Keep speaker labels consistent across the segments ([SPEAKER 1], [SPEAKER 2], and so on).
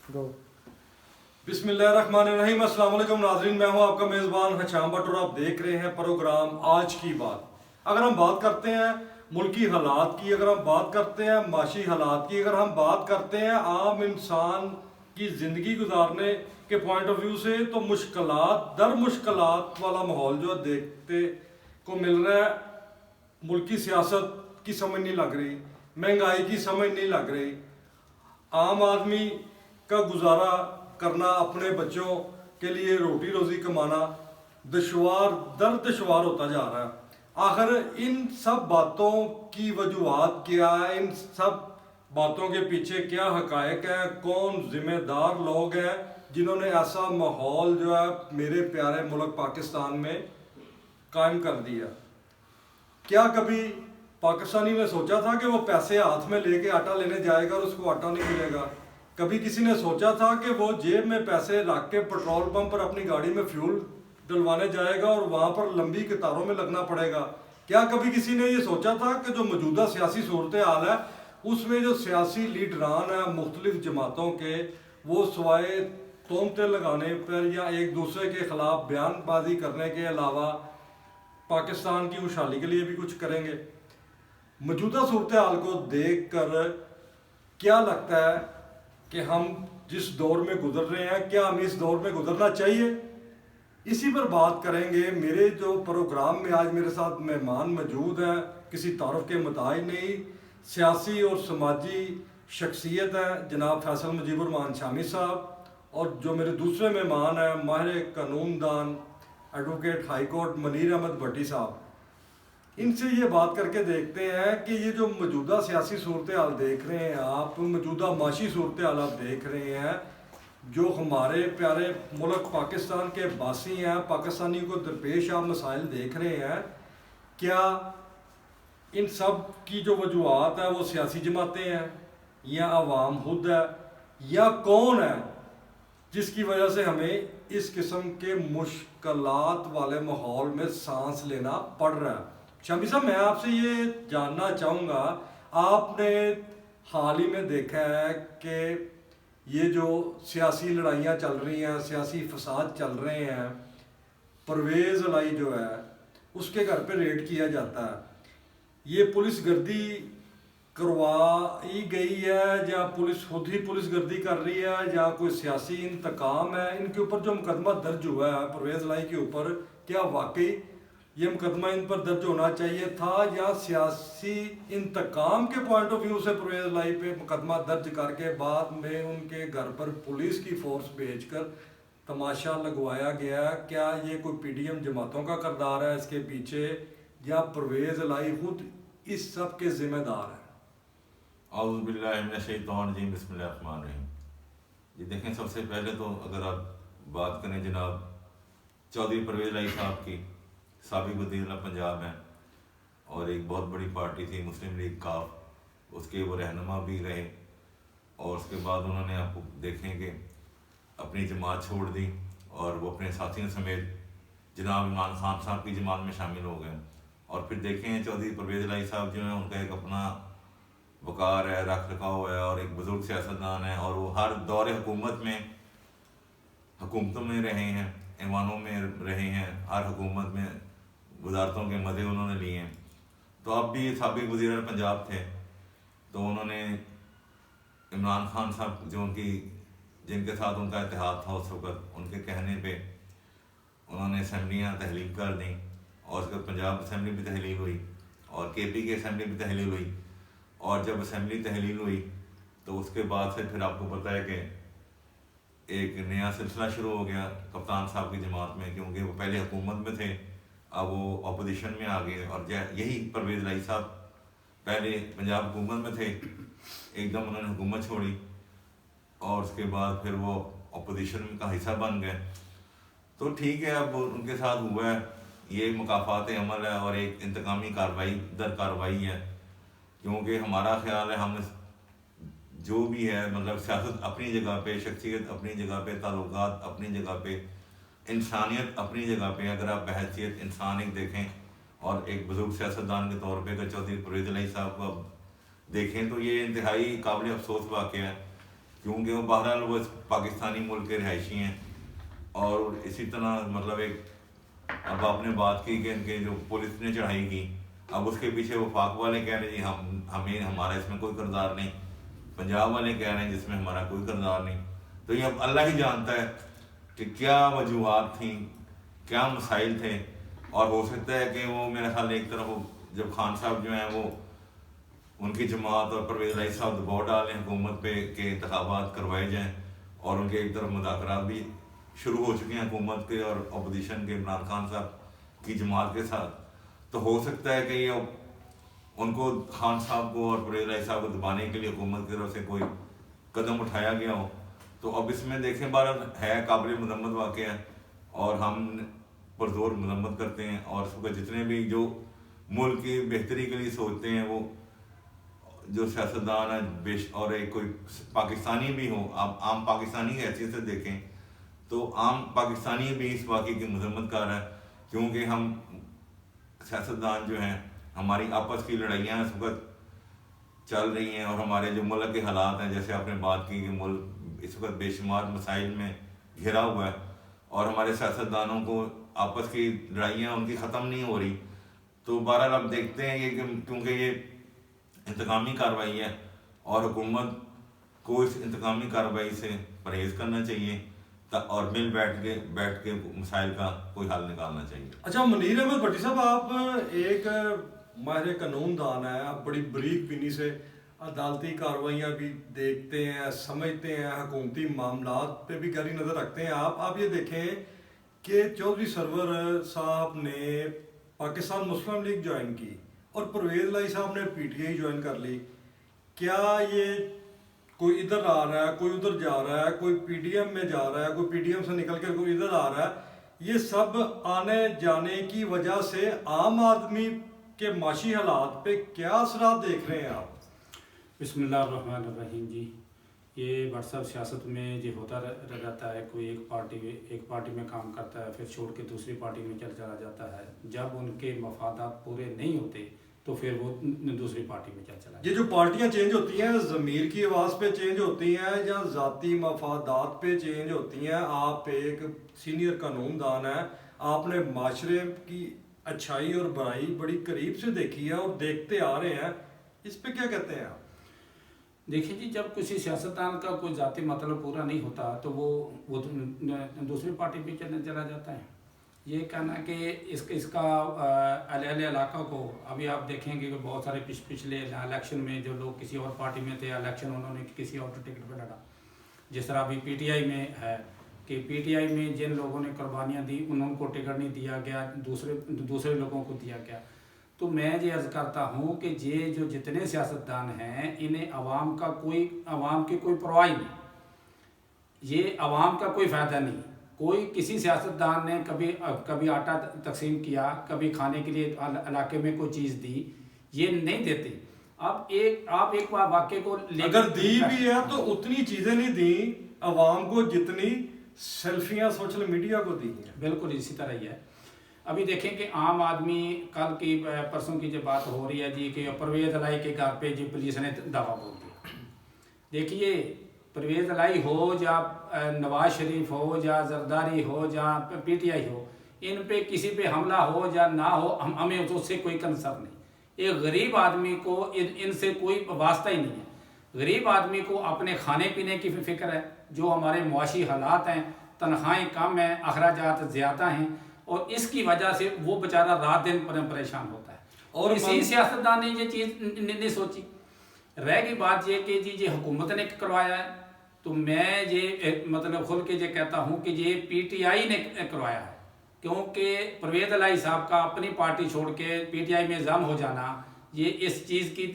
[SPEAKER 1] गो।
[SPEAKER 2] बिस्मिल्लाहिर्रहमानिर्रहीम। अस्सलाम वालेकुम नाज़रीन, मैं हूं आपका मेज़बान हशाम भट्ट और आप देख रहे हैं प्रोग्राम आज की बात। अगर हम बात करते हैं मुल्की हालात की, अगर हम बात करते हैं माशी हालात की, अगर हम बात करते हैं आम इंसान की ज़िंदगी गुजारने के पॉइंट ऑफ व्यू से, तो मुश्किलात दर मुश्किलात वाला माहौल जो देखते को मिल रहा है। मुल्की सियासत की समझ नहीं लग रही, महंगाई की समझ नहीं लग रही, आम आदमी का गुजारा करना, अपने बच्चों के लिए रोटी रोज़ी कमाना दुश्वार होता जा रहा है। आखिर इन सब बातों की वजूहात क्या है? इन सब बातों के पीछे क्या हकायक है? कौन जिम्मेदार लोग हैं जिन्होंने ऐसा माहौल जो है मेरे प्यारे मुल्क पाकिस्तान में कायम कर दिया? क्या कभी पाकिस्तानी ने सोचा था कि वो पैसे हाथ में लेके आटा लेने जाएगा और उसको आटा नहीं मिलेगा? कभी किसी ने सोचा था कि वो जेब में पैसे रख के पेट्रोल पंप पर अपनी गाड़ी में फ्यूल डलवाने जाएगा और वहाँ पर लंबी कतारों में लगना पड़ेगा? क्या कभी किसी ने ये सोचा था कि जो मौजूदा सियासी सूरत हाल है उसमें जो सियासी लीडरान हैं मुख्तलिफ जमातों के, वो सवाए तोहमतें लगाने पर या एक दूसरे के खिलाफ बयानबाजी करने के अलावा पाकिस्तान की खुशहाली के लिए भी कुछ करेंगे? मौजूदा सूरत हाल को देख कर क्या लगता है कि हम जिस दौर में गुजर रहे हैं, क्या हमें इस दौर में गुजरना चाहिए? इसी पर बात करेंगे। मेरे जो प्रोग्राम में आज मेरे साथ मेहमान मौजूद हैं, किसी तारुफ के मुताबिक नहीं, सियासी और समाजी शख्सियत हैं जनाब फैसल मुजीबुर शामी साहब, और जो मेरे दूसरे मेहमान हैं माहिर कानूनदान advocate high court Munir Ahmad Bhatti साहब। इनसे ये बात करके देखते हैं कि ये जो मौजूदा सियासी सूरत हाल देख रहे हैं आप, मौजूदा माशी सूरत हाल आप देख रहे हैं, जो हमारे प्यारे मुल्क पाकिस्तान के बासी हैं, पाकिस्तानी को दरपेश आप मसाइल देख रहे हैं, क्या इन सब की जो वजूहत है वो सियासी जमातें हैं या अवाम खुद है या कौन है जिसकी वजह से हमें इस किस्म के मुश्किलात वाले माहौल में सांस लेना पड़ रहा है? शमी साहब, मैं आपसे ये जानना चाहूँगा, आपने हाल ही में देखा है कि ये जो सियासी लड़ाइयाँ चल रही हैं, सियासी फसाद चल रहे हैं, परवेज़ लाई जो है उसके घर पे रेड किया जाता है, ये पुलिस गर्दी करवाई गई है या पुलिस खुद ही पुलिस गर्दी कर रही है या कोई सियासी इंतकाम है? इनके ऊपर जो मुकदमा दर्ज हुआ है परवेज़ लाई के ऊपर, क्या वाकई ये मुकदमा इन पर दर्ज होना चाहिए था या सियासी इंतकाम के पॉइंट ऑफ व्यू से परवेज़ लाई पे मुकदमा दर्ज करके बाद में उनके घर पर पुलिस की फोर्स भेजकर तमाशा लगवाया गया? क्या ये कोई पीडीएम जमातों का किरदार है इसके पीछे या परवेज़ लाई खुद इस सब के जिम्मेदार है?
[SPEAKER 3] औज़ुबिल्लाहिमिनश्शैतानिर्रजीम, बिस्मिल्लाहिर्रहमानिर्रहीम। ये देखें, सबसे पहले तो अगर आप बात करें जनाब चौधरी परवेज़ लाई साहब की, साबिक़ वज़ीर पंजाब हैं और एक बहुत बड़ी पार्टी थी मुस्लिम लीग काफ, उसके वो रहनुमा भी रहे और उसके बाद उन्होंने आपको देखें कि अपनी जमात छोड़ दी और वो अपने साथियों समेत जनाब इमरान खान साहब की जमात में शामिल हो गए। और फिर देखें चौधरी परवेज़ लाई साहब जो हैं उनका एक अपना वक़ार है, रख रखाव है और एक बुज़ुर्ग सियासतदान है और वो हर दौर हुकूमत में हुकूमतों में रहे हैं, ऐवानों में रहे हैं, हर हुकूमत में वज़ारतों के मज़े उन्होंने लिए हैं। तो अब भी साबिक़ वज़ीर पंजाब थे, तो उन्होंने इमरान खान साहब जो उनकी जिनके साथ उनका इत्तेहाद था उस वक़्त, उनके कहने पे उन्होंने असम्बलियाँ तहलील कर दी और उसके पंजाब असम्बली भी तहलील हुई और केपी की असम्बली भी तहलील हुई। और जब असम्बली तहलील हुई तो उसके बाद से फिर आपको पता है कि एक नया सिलसिला शुरू हो गया कप्तान साहब की जमात में, क्योंकि वो पहले हुकूमत में थे, अब वो अपोजिशन में आ गए। और यही परवेज़ लाई साहब पहले पंजाब हुकूमत में थे, एकदम उन्होंने हुकूमत छोड़ी और उसके बाद फिर वो अपोजिशन का हिस्सा बन गए। तो ठीक है, अब उनके साथ हुआ है, ये मुकाफ़ात अमल है और एक इंतकामी कार्रवाई दर कार्रवाई है, क्योंकि हमारा ख्याल है हम जो भी है मतलब सियासत अपनी जगह पे, शख्सियत अपनी जगह पे, ताल्लुकात अपनी जगह पे, इंसानियत अपनी जगह पे। अगर आप बहैसियत इंसान एक देखें और एक बुज़ुर्ग सियासतदान के तौर पे अगर चौधरी परवेज़ लाई साहब को आप देखें तो ये इंतहाई काबिल अफसोस वाक़या है क्योंकि वो बहरहाल वो पाकिस्तानी मुल्क के रिहायशी हैं। और इसी तरह मतलब एक अब आपने बात की कि इनके जो पुलिस ने चढ़ाई की, अब उसके पीछे वफाक वाले कह रहे हैं जी हमें हमारा इसमें कोई किरदार नहीं, पंजाब वाले कह रहे हैं जिसमें हमारा कोई किरदार नहीं। तो ये अब अल्लाह ही जानता है कि क्या वजूहात थी, क्या मसाइल थे। और हो सकता है कि वो मेरे ख्याल एक तरफ जब खान साहब जो हैं वो उनकी जमात और परवेज राय साहब दबाव डालें हुकूमत पे के इंतखाबात करवाए जाएँ, और उनके एक तरफ मुज़ाकरात भी शुरू हो चुके हैं हुकूमत के और अपोजिशन के इमरान खान साहब की जमात के साथ। तो हो सकता है कि ये उनको खान साहब को और परवेज राय साहब को दबाने के लिए हुकूमत की तरफ से कोई कदम उठाया गया हो। तो अब इसमें देखें बार है काबिल मजम्मत वाक़या है, और हम पुरजोर मजम्मत करते हैं। और इस वक्त जितने भी जो मुल्क की बेहतरी के लिए सोचते हैं वो जो सियासतदान है और एक कोई पाकिस्तानी भी हो, आप आम पाकिस्तानी की हैसियत से देखें तो आम पाकिस्तानी भी इस वाक़े की मजम्मत कर रहा है। क्योंकि हम सियासतदान जो हैं हमारी आपस की लड़ाइयाँ इस वक्त चल रही हैं, और हमारे जो मुल्क के हालात हैं, जैसे आपने बात की कि मुल्क इस वक्त बेशुमार मसाइल में घिरा हुआ है, और हमारे सियासतदानों को आपस की लड़ाइयाँ उनकी ख़त्म नहीं हो रही। तो बहरहाल अब देखते हैं ये कि क्योंकि ये इंतकामी कार्रवाई है, और हुकूमत को इस इंतकामी कार्रवाई से परहेज़ करना चाहिए और मिल बैठ के मसाइल का कोई हल निकालना चाहिए।
[SPEAKER 2] अच्छा मुनीर अहमद भट्टी साहब, आप एक माहिर कानून दान है, आप बड़ी बरीक बीनी से अदालती कार्रवाइयाँ भी देखते हैं, समझते हैं, हुकूमती मामलात पे भी गहरी नज़र रखते हैं। आप ये देखें कि चौधरी सरवर साहब ने पाकिस्तान मुस्लिम लीग ज्वाइन की और परवेज़ लाई साहब ने PTI ज्वाइन कर ली। क्या ये कोई इधर आ रहा है, कोई उधर जा रहा है, कोई PDM में जा रहा है, कोई PDM से निकल कर कोई इधर आ रहा है, ये सब आने जाने की वजह से आम आदमी के माशी हालात पे क्या असरात देख रहे हैं आप?
[SPEAKER 1] बिस्मिल्लाहिर्रहमानिर्रहीम जी, ये व्हाट्सएप सियासत में जो होता रहता है, कोई एक पार्टी में काम करता है, फिर छोड़ के दूसरी पार्टी में चला जाता है। जब उनके मफादात पूरे नहीं होते तो फिर वो दूसरी पार्टी में चला जाता है।
[SPEAKER 2] ये जो पार्टियां चेंज होती हैं, ज़मीर की आवाज़ पे चेंज होती हैं या ज़ाती मफादात पे चेंज होती हैं? आप एक सीनियर कानूनदान हैं, आपने माशरे की अच्छाई और बुराई बड़ी करीब से देखी है और देखते आ रहे हैं, इस पे क्या कहते हैं आप?
[SPEAKER 1] देखिए जी, जब किसी सियासतदान का कोई ज़ाती मतलब पूरा नहीं होता तो वो दूसरी पार्टी पे चला जाता है। ये कहना कि इसका अहले इलाका को, अभी आप देखेंगे कि बहुत सारे पिछले इलेक्शन में जो लोग किसी और पार्टी में थे, इलेक्शन उन्होंने किसी और टिकट पर लड़ा। जिस तरह अभी PTI में है कि PTI में जिन लोगों ने कुर्बानियाँ दी उनको टिकट नहीं दिया गया, दूसरे लोगों को दिया गया। तो मैं ये अर्ज़ करता हूँ कि ये जो जितने सियासतदान हैं, इन्हें आवाम की कोई परवाह नहीं, ये आवाम का कोई फ़ायदा नहीं। कोई किसी सियासतदान ने कभी आटा तकसीम किया, कभी खाने के लिए इलाके में कोई चीज़ दी, ये नहीं देते। अब आप एक वाक्य को
[SPEAKER 2] अगर दी भी है तो उतनी चीज़ें नहीं दी आवाम को जितनी सेल्फियाँ सोशल मीडिया को दी हैं।
[SPEAKER 1] बिल्कुल इसी तरह ही है। अभी देखें कि आम आदमी, कल की परसों की जो बात हो रही है जी कि परवेज़ लाई के घर पे जी पुलिस ने दावा बोल दिया। देखिए, परवेज़ लाई हो या नवाज शरीफ हो या जरदारी हो या PTI हो, इन पे किसी पे हमला हो या ना हो, हमें उससे कोई कंसर्न नहीं। एक गरीब आदमी को इनसे कोई वास्ता ही नहीं है। गरीब आदमी को अपने खाने पीने की फिक्र है, जो हमारे मुआशी हालात हैं, तनख्वाहें कम हैं, अखराजात ज़्यादा हैं, और इसकी वजह से वो बेचारा रात दिन परेशान होता है। और इसी सियासतदान ने ये चीज़ नहीं सोची। रह गई बात ये कि जी हुकूमत ने करवाया है, तो मैं ये मतलब खुल के ये कहता हूँ कि ये PTI ने करवाया है। क्योंकि परवेज़ लाई साहब का अपनी पार्टी छोड़ के PTI में जम हो जाना, ये इस चीज़ की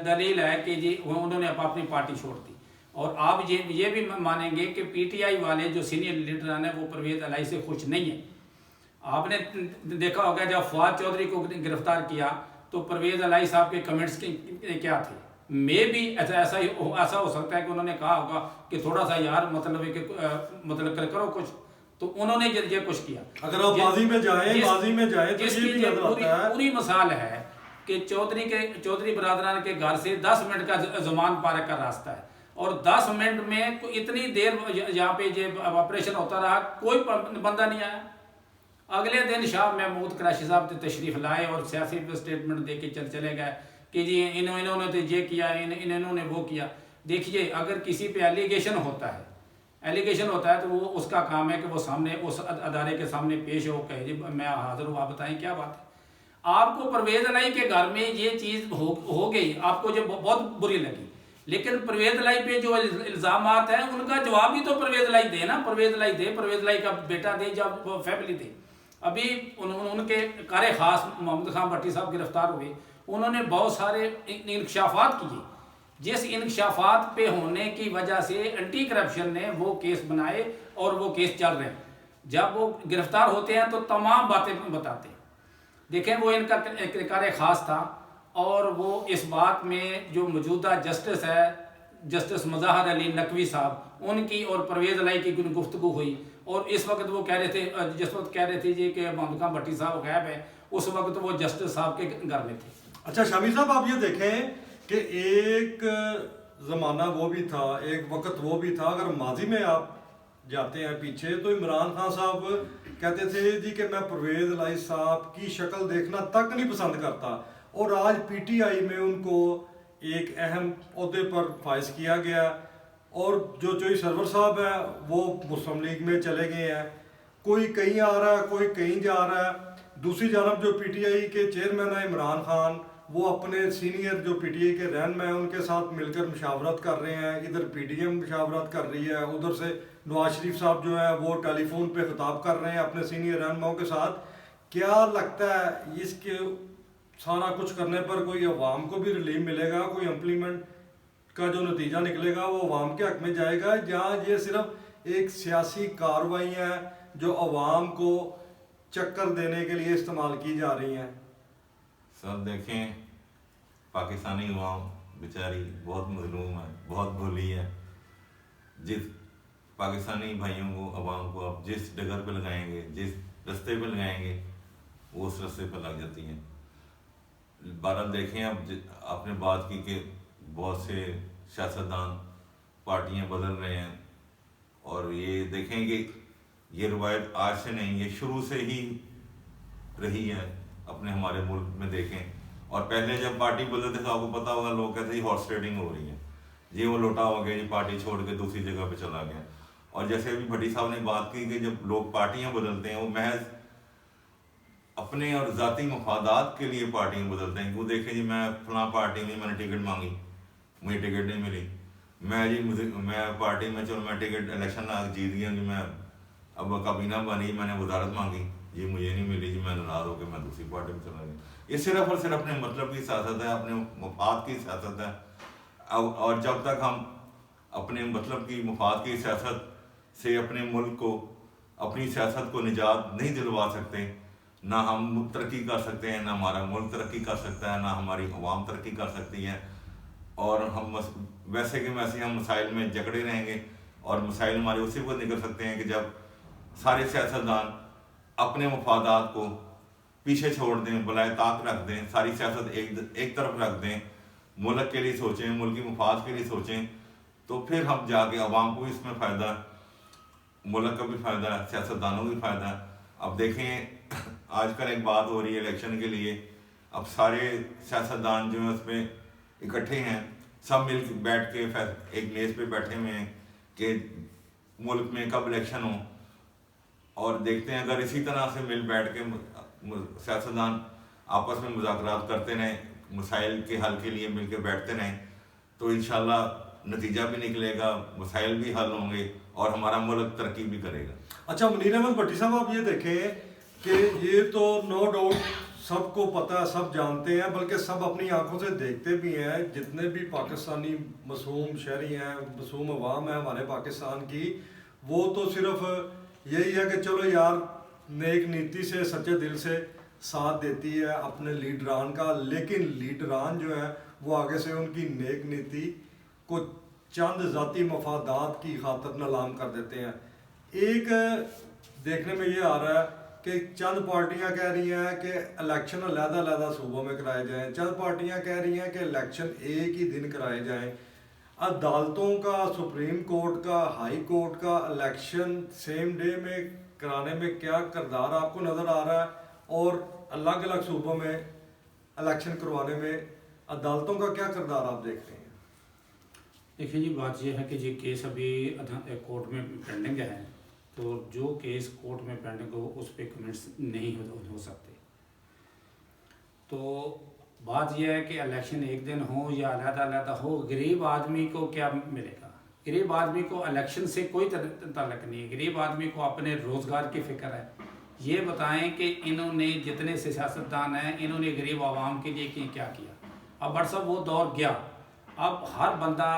[SPEAKER 1] दलील है कि जी उन्होंने अपनी पार्टी छोड़ दी। और आप ये भी मानेंगे कि PTI वाले जो सीनियर लीडर हैं वो परवेज़ लाई से खुश नहीं है। आपने देखा होगा जब फवाद चौधरी को गिरफ्तार किया तो परवेज़ लाई साहब के कमेंट्स क्या थे। मे भी ऐसा हो सकता है कि उन्होंने कहा होगा कि थोड़ा सा यार मतलब करो कुछ, तो उन्होंने ये कुछ किया।
[SPEAKER 2] अगर आप बाजी में जाए तो ये भी
[SPEAKER 1] पूरी मिसाल है कि चौधरी बरादरान के घर से 10 मिनट का ज़मान पार का रास्ता है। और 10 मिनट में इतनी देर यहाँ पे ये ऑपरेशन होता रहा, कोई बंदा नहीं आया। अगले दिन शाह महमूद कराची साहब तशरीफ़ लाए और सियासी स्टेटमेंट दे के चले गए कि जी इन्होंने तो ये किया, इन्होंने वो किया। देखिए, अगर किसी पे एलिगेशन होता है तो वो उसका काम है कि वो सामने उस अदारे के सामने पेश हो, कहे जी मैं हाजिर हूँ, आप बताएं क्या बात है। आपको परवेज़ इलाही के घर में ये चीज़ हो गई, आपको जो बहुत बुरी लगी, लेकिन परवेज़ इलाही पे जो इल्ज़ामात हैं उनका जवाब भी तो परवेज़ इलाही दे ना। परवेज़ इलाही का बेटा दे, जब फैमिली दे। अभी उनके कार ख़ास मोहम्मद खान भट्टी साहब गिरफ्तार हुए, उन्होंने बहुत सारे इंकशाफात किए, जिस इंकशाफात पे होने की वजह से एंटी करप्शन ने वो केस बनाए और वो केस चल रहे हैं। जब वो गिरफ्तार होते हैं तो तमाम बातें बताते हैं। देखें, वो इनका कार ख़ास था और वो इस बात में जो मौजूदा जस्टिस है, जस्टिस मज़ाहर अली नकवी साहब, उनकी और परवेज़ इलाही की गुफ्तगू हुई और इस वक्त वो कह रहे थे, जिस वक्त कह रहे थे जी कि मोहम्मद खान भट्टी साहब गायब है, उस वक्त वो जस्टिस साहब के घर में थे।
[SPEAKER 2] अच्छा शामी साहब, आप ये देखें कि एक ज़माना वो भी था, एक वक्त वो भी था। अगर माजी में आप जाते हैं पीछे तो इमरान खान साहब कहते थे जी कि मैं परवेज़ इलाही साहब की शक्ल देखना तक नहीं पसंद करता, और आज पीटीआई में उनको एक अहम ओहदे पर फाइज किया गया। और जो चोई सरवर साहब है वो मुस्लिम लीग में चले गए हैं, कोई कहीं आ रहा है, कोई कहीं जा रहा है। दूसरी जानब जो पीटीआई के चेयरमैन है इमरान खान, वो अपने सीनियर जो पीटीआई के रहनुमा हैं उनके साथ मिलकर मुशावरत कर रहे हैं। इधर पीडीएम मुशावरत कर रही है, उधर से नवाज शरीफ साहब जो है वो टेलीफोन पे खिताब कर रहे हैं अपने सीनियर रहनुमाओं के साथ। क्या लगता है इसके सारा कुछ करने पर कोई अवाम को भी रिलीफ मिलेगा, कोई इम्प्लीमेंट का जो नतीजा निकलेगा वो अवाम के हक में जाएगा, या ये सिर्फ एक सियासी कार्रवाई है जो अवाम को चक्कर देने के लिए इस्तेमाल की जा रही हैं?
[SPEAKER 3] सब देखें, पाकिस्तानी अवाम बेचारी बहुत मजलूम है, बहुत भोली है। जिस पाकिस्तानी भाइयों को, अवाम को आप जिस डगर पे लगाएंगे, जिस रास्ते पे लगाएंगे, वो उस रास्ते पे लग जाती हैं। बारह देखें, अब आपने बात की कि बहुत से सियासतदान पार्टियां बदल रहे हैं, और ये देखें कि ये रवायत आज से नहीं, ये शुरू से ही रही है अपने हमारे मुल्क में। देखें, और पहले जब पार्टी बदलते थे आपको पता होगा, लोग कहते हैं हॉर्स ट्रेडिंग हो रही है, ये वो लोटा हो गया, ये पार्टी छोड़ के दूसरी जगह पे चला गया। और जैसे अभी भट्टी साहब ने बात की कि जब लोग पार्टियां बदलते हैं वो महज अपने और ज़ाती मफादात के लिए पार्टियां बदलते हैं। वो देखें जी, मैं फलां पार्टी में मैंने टिकट मांगी, मुझे टिकट नहीं मिली, मैं पार्टी में, चलो मैं टिकट इलेक्शन जीत गया जी, मैं अब काबीना बनी, मैंने वजारत मांगी जी, मुझे नहीं मिली जी, मैं नाराज़ होकर मैं दूसरी पार्टी में चला गया। ये सिर्फ और सिर्फ अपने मतलब की सियासत है, अपने मफाद की सियासत है। और जब तक हम अपने मतलब की मफाद की सियासत से अपने मुल्क को, अपनी सियासत को निजात नहीं दिलवा सकते, ना हम तरक्की कर सकते हैं, ना हमारा मुल्क तरक्की कर सकता है, ना हमारी अवाम तरक्की कर सकती है। और हम वैसे के वैसे हम मसाइल में जकड़े रहेंगे, और मसाइल हमारे उसी को निकल सकते हैं कि जब सारे सियासतदान अपने मफादात को पीछे छोड़ दें, बलाए ताक रख दें, सारी सियासत एक तरफ रख दें, मुल्क के लिए सोचें, मुल्क की मफाद के लिए सोचें, तो फिर हम जाके अवाम को भी इसमें फ़ायदा, मुल्क का भी फ़ायदा है, सियासतदानों को भी फ़ायदा है। अब देखें, आजकल एक बात हो रही है इलेक्शन के लिए, अब सारे सियासतदान जो हैं उसमें इकट्ठे हैं, सब मिल के बैठ के एक मेज़ पे बैठे हुए हैं कि मुल्क में कब इलेक्शन हो। और देखते हैं, अगर इसी तरह से मिल बैठ के सियासतदान आपस में मुज़ाकरात करते रहें, मसाइल के हल के लिए मिल के बैठते रहें, तो इंशाल्लाह नतीजा भी निकलेगा, मसाइल भी हल होंगे और हमारा मुल्क तरक्की भी करेगा।
[SPEAKER 2] अच्छा मुनीर अहमद भट्टी साहब, आप ये देखें कि ये तो नो डाउट सबको पता है, सब जानते हैं, बल्कि सब अपनी आंखों से देखते भी हैं। जितने भी पाकिस्तानी मासूम शहरी हैं, मासूम अवाम है हमारे पाकिस्तान की, वो तो सिर्फ यही है कि चलो यार, नेक नीति से, सच्चे दिल से साथ देती है अपने लीडरान का, लेकिन लीडरान जो है वो आगे से उनकी नेक नीति को चंद ज़ाती मफादात की खातर नीलाम कर देते हैं। एक देखने में ये आ रहा है कि चंद पार्टियां कह रही हैं कि इलेक्शन अलग-अलग सूबों में कराए जाएं, चंद पार्टियां कह रही हैं कि इलेक्शन एक ही दिन कराए जाएं। अदालतों का, सुप्रीम कोर्ट का, हाई कोर्ट का इलेक्शन सेम डे में कराने में क्या किरदार आपको नज़र आ रहा है, और अलग अलग सूबों में इलेक्शन करवाने में अदालतों का क्या किरदार आप देख रहे हैं?
[SPEAKER 1] देखिए जी, बात यह है कि ये केस अभी कोर्ट में पेंडिंग है, तो जो केस कोर्ट में पेंडिंग हो उस पर कमेंट्स नहीं हो सकते। तो बात यह है कि इलेक्शन एक दिन हो या अलग-अलग हो, गरीब आदमी को क्या मिलेगा? गरीब आदमी को इलेक्शन से कोई ताल्लुक नहीं है। गरीब आदमी को अपने रोज़गार की फ़िक्र है। ये बताएं कि इन्होंने जितने से सियासतदान हैं, इन्होंने गरीब आवाम के लिए क्या किया? अब बट साहब वो दौर गया। अब हर बंदा,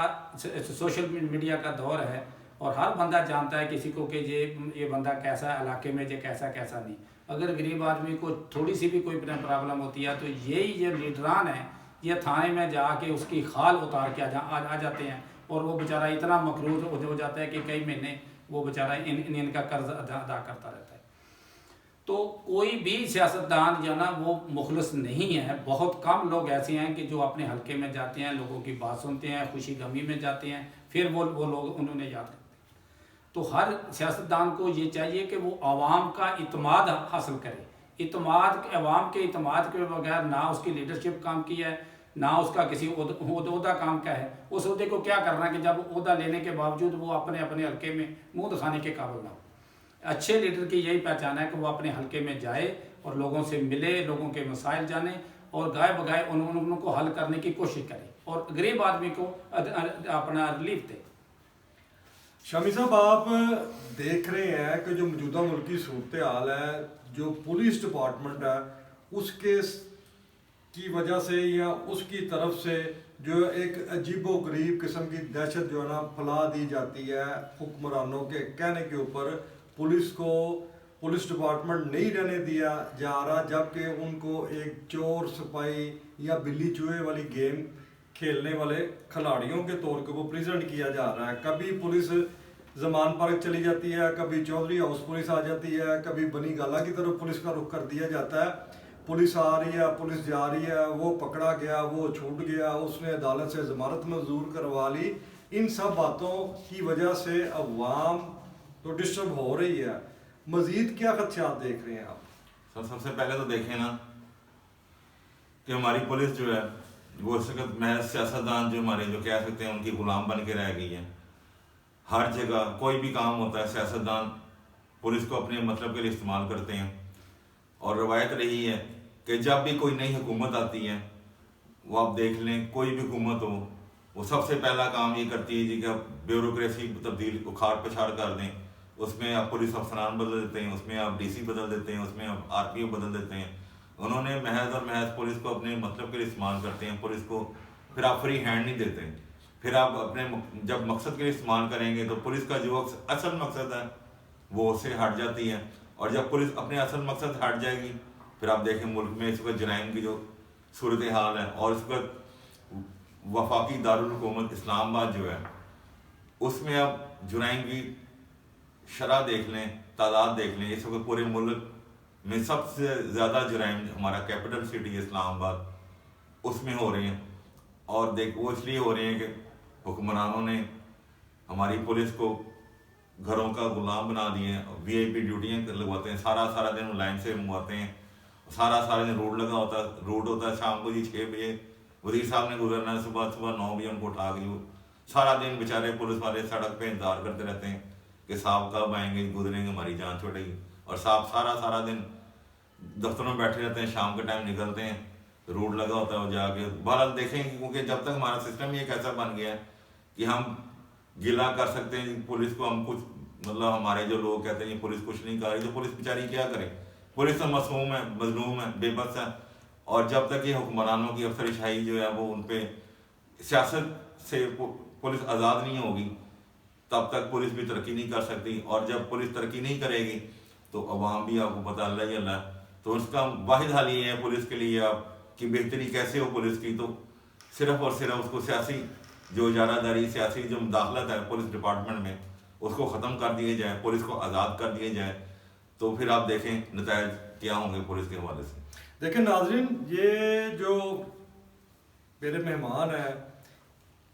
[SPEAKER 1] सोशल मीडिया का दौर है और हर बंदा जानता है किसी को कि ये बंदा कैसा है इलाके में, जो कैसा नहीं। अगर गरीब आदमी को थोड़ी सी भी कोई प्रॉब्लम होती है तो यही ये लीडरान है, ये थाने में जाके उसकी खाल उतार के आ जाते हैं, और वो बेचारा इतना मकरूज हो जाता है कि कई महीने वो बेचारा इनका कर्ज अदा करता रहता है। तो कोई भी सियासतदान जो ना वो मुखलिस नहीं है। बहुत कम लोग ऐसे हैं कि जो अपने हलके में जाते हैं, लोगों की बात सुनते हैं, खुशी गमी में जाते हैं, फिर वो लोग उन्होंने याद करते हैं। तो हर सियासतदान को ये चाहिए कि वो आवाम का इत्मीनान हासिल करे। आवाम के इत्मीनान के बगैर ना उसकी लीडरशिप काम की है, ना उसका किसी ओहदा काम का है। उस ओहदे को क्या करना कि जब ओहदा लेने के बावजूद वो अपने हलके में मुंह दिखाने के काबिल ना हो। अच्छे लीडर की यही पहचान है कि वो अपने हलके में जाए और लोगों से मिले, लोगों के मसाइल जाने और गाय बगाए उनको हल करने की कोशिश करे और गरीब आदमी को अपना रिलीफ दे।
[SPEAKER 2] शामी साहब, आप देख रहे हैं कि जो मौजूदा मुल्क की सूरत हाल है, जो पुलिस डिपार्टमेंट है उसके की वजह से या उसकी तरफ से जो एक अजीबो गरीब किस्म की दहशत जो है ना फैला दी जाती है हुक्मरानों के कहने के ऊपर, पुलिस डिपार्टमेंट नहीं रहने दिया जा रहा, जबकि उनको एक चोर सिपाही या बिल्ली चूहे वाली गेम खेलने वाले खिलाड़ियों के तौर के वो प्रेजेंट किया जा रहा है। कभी पुलिस जमान पार्क चली जाती है, कभी चौधरी हाउस पुलिस आ जाती है, कभी बनी गाला की तरफ पुलिस का रुख कर दिया जाता है। पुलिस आ रही है, पुलिस जा रही है, वो पकड़ा गया, वो छूट गया, उसने अदालत से जमानत मंजूर करवा ली। इन सब बातों की वजह से अवाम तो डिस्टर्ब हो रही है। मजीद क्या खदशात देख रहे हैं आप?
[SPEAKER 3] सर, सबसे पहले तो देखें ना कि हमारी पुलिस जो है वो इस वक्त महज सियासतदान जो हमारे जो कह सकते हैं उनकी गुलाम बन के रह गई है। हर जगह कोई भी काम होता है सियासतदान पुलिस को अपने मतलब के लिए इस्तेमाल करते हैं। और रवायत रही है कि जब भी कोई नई हुकूमत आती है, वो आप देख लें, कोई भी हुकूमत हो, वो सबसे पहला काम ये करती है जी कि आप ब्यूरोक्रेसी तब्दील उखाड़ पछाड़ कर दें। उसमें आप पुलिस अफसरान बदल देते हैं, उसमें आप डीसी बदल देते हैं, उसमें आप आरपीओ बदल देते हैं। उन्होंने महज और महज पुलिस को अपने मतलब के लिए इस्तेमाल करते हैं। पुलिस को फिर आप फ्री हैंड नहीं देते। फिर आप अपने जब मकसद के लिए इस्तेमाल करेंगे तो पुलिस का जो असल मकसद है वो उससे हट जाती है। और जब पुलिस अपने असल मकसद हट जाएगी, फिर आप देखें मुल्क में इस वक्त जराइम की जो सूरत हाल है, और इस वक्त वफाकी दारुल हुकूमत इस्लामाबाद जो है उसमें आप जराइम की शरह देख लें, तादाद देख लें। इस वक्त पूरे मुल्क में सबसे ज़्यादा जराइम हमारा कैपिटल सिटी इस्लामाबाद उसमें हो रहे हैं। और वो इसलिए हो रहे हैं कि हुक्मरानों ने हमारी पुलिस को घरों का गुलाम बना दिए। वीआईपी ड्यूटियाँ लगवाते हैं, सारा दिन लाइन से मंगवाते हैं, सारा दिन रोड होता है। शाम को जी 6 बजे वजीर साहब ने गुजरना है, सुबह 9 बजे उनको उठा के सारा दिन बेचारे पुलिस वाले सड़क पे इंतजार करते रहते हैं कि साहब कब आएंगे, गुजरेंगे, हमारी जान छूटेगी। और साहब सारा दिन दफ्तरों में बैठे रहते हैं, शाम के टाइम निकलते हैं, रोड लगा होता है, वो जाके बहरहाल देखेंगे। क्योंकि जब तक हमारा सिस्टम ही एक ऐसा बन गया है कि हम गिला कर सकते हैं पुलिस को, हम कुछ मतलब हमारे जो लोग कहते हैं पुलिस कुछ नहीं कर रही, तो पुलिस बेचारी क्या करे? पुलिस तो मासूम है, मजलूम है, बेबस है। और जब तक ये हुक्मरानों की अफसरशाही जो है वो उन पर सियासत से पुलिस आज़ाद नहीं होगी, तब तक पुलिस भी तरक्की नहीं कर सकती। और जब पुलिस तरक्की नहीं करेगी तो अवाम भी, आपको पता, अल्लाह ही अल्लाह। तो उसका वाहिद हल ये है पुलिस के लिए आप कि बेहतरी कैसे हो पुलिस की, तो सिर्फ और सिर्फ उसको सियासी जो इजारादारी, सियासी जो मुदाखलत है पुलिस डिपार्टमेंट में, उसको ख़त्म कर दिया जाए, पुलिस को आज़ाद कर दिया जाए। तो फिर आप देखें नतायज क्या होंगे पुलिस के हवाले से।
[SPEAKER 2] देखें नाज़रीन, ये जो मेरे मेहमान हैं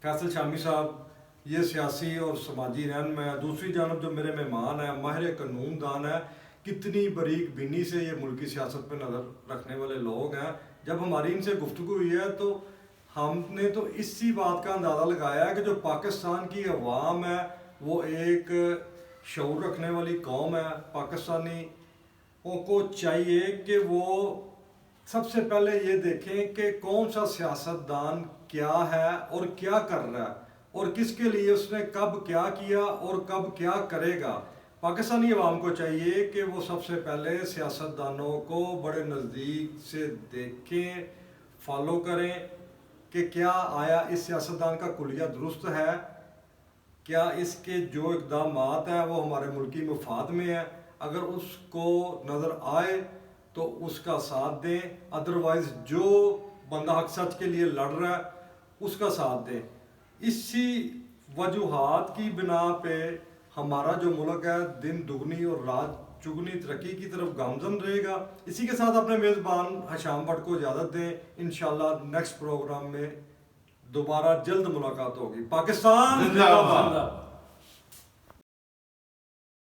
[SPEAKER 2] फैसल शामी साहब ये सियासी और समाजी रहनुमा है, दूसरी जानब जो मेरे मेहमान हैं माहिर कानून दान है, कितनी बारीक बीनी से ये मुल्की सियासत पे नज़र रखने वाले लोग हैं। जब हमारी इनसे गुफ्तगू हुई है तो हमने तो इसी बात का अंदाज़ा लगाया है कि जो पाकिस्तान की अवाम है वो एक शऊर रखने वाली कौम है। पाकिस्तानियों को चाहिए कि वो सबसे पहले ये देखें कि कौन सा सियासतदान क्या है और क्या कर रहा है और किसके लिए उसने कब क्या किया और कब क्या करेगा। पाकिस्तानी अवाम को चाहिए कि वो सबसे पहले सियासतदानों को बड़े नज़दीक से देखें, फॉलो करें कि क्या आया इस सियासतदान का कुलिया दुरुस्त है, क्या इसके जो इक़दामात हैं वो हमारे मुल्की मफाद में है। अगर उसको नज़र आए तो उसका साथ दें, अदरवाइज़ जो बंदा हक सच के लिए लड़ रहा है उसका साथ दें। इसी वजूहात की बिना पे हमारा जो मुल्क है दिन दुगनी और रात चुगनी तरक्की की तरफ गामजन रहेगा। इसी के साथ अपने मेज़बान हशाम भट्ट को इजाज़त दें। इंशाल्लाह नेक्स्ट प्रोग्राम में दोबारा जल्द मुलाकात होगी। पाकिस्तान
[SPEAKER 3] जिंदाबाद।
[SPEAKER 1] जिंदाबाद।